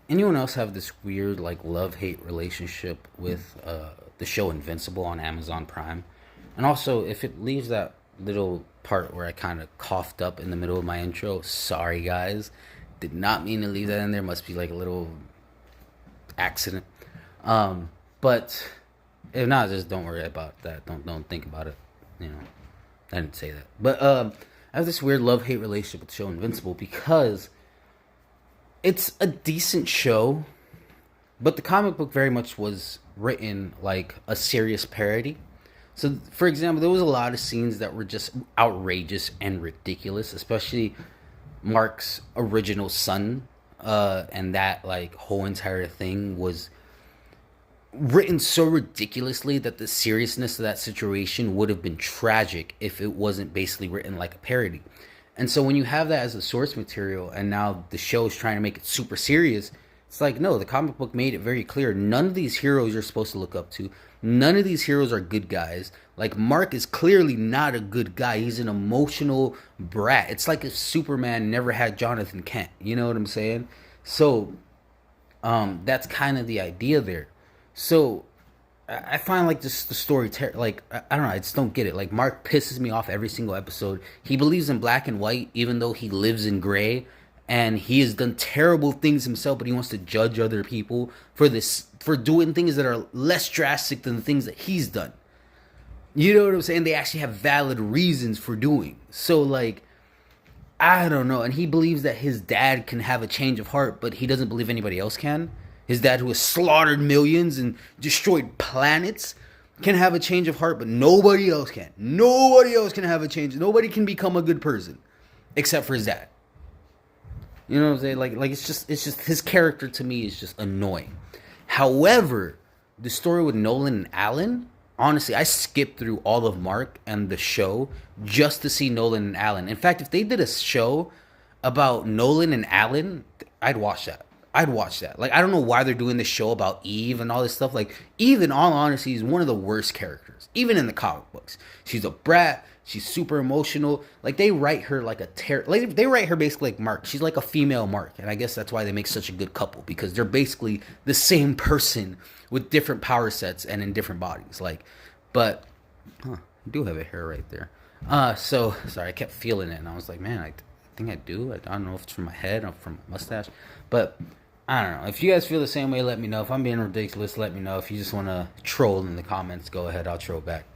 anyone else have this weird like love-hate relationship with the show Invincible on Amazon Prime? And also, if it leaves that little part where I kind of coughed up in the middle of my intro, sorry guys. Did not mean to leave that in there. Must be like a little accident. But if not, just don't worry about that. Don't think about it. You know, I didn't say that. But I have this weird love hate relationship with the show Invincible because it's a decent show, but the comic book very much was written like a serious parody. So, for example, there was a lot of scenes that were just outrageous and ridiculous, especially Mark's original son, and that like whole entire thing was written so ridiculously that the seriousness of that situation would have been tragic if it wasn't basically written like a parody. And so when you have that as a source material and now the show is trying to make it super serious, it's like, no, the comic book made it very clear. None of these heroes you're supposed to look up to. None of these heroes are good guys. Like, Mark is clearly not a good guy. He's an emotional brat. It's like if Superman never had Jonathan Kent. You know what I'm saying? So, that's kind of the idea there. So, I find like just the story like I don't know, I just don't get it. Like, Mark pisses me off every single episode. He believes in black and white even though he lives in gray, and he has done terrible things himself, but he wants to judge other people for doing things that are less drastic than the things that he's done. You know what I'm saying? They actually have valid reasons for doing. So like, I don't know. And he believes that his dad can have a change of heart, but he doesn't believe anybody else can. His dad, who has slaughtered millions and destroyed planets, can have a change of heart, but nobody else can. Nobody else can have a change. Nobody can become a good person except for his dad. You know what I'm saying? Like it's just his character to me is just annoying. However, the story with Nolan and Alan, honestly, I skipped through all of Mark and the show just to see Nolan and Alan. In fact, if they did a show about Nolan and Alan, I'd watch that. I'd watch that. Like, I don't know why they're doing this show about Eve and all this stuff. Like, Eve, in all honesty, is one of the worst characters, even in the comic books. She's a brat. She's super emotional. Like, they write her like like, they write her basically like Mark. She's like a female Mark, and I guess that's why they make such a good couple, because they're basically the same person with different power sets and in different bodies. Like, but I do have a hair right there. So sorry, I kept feeling it, and I was like, man, I think I do. I don't know if it's from my head or from my mustache, but I don't know. If you guys feel the same way, let me know. If I'm being ridiculous, let me know. If you just want to troll in the comments, go ahead. I'll troll back.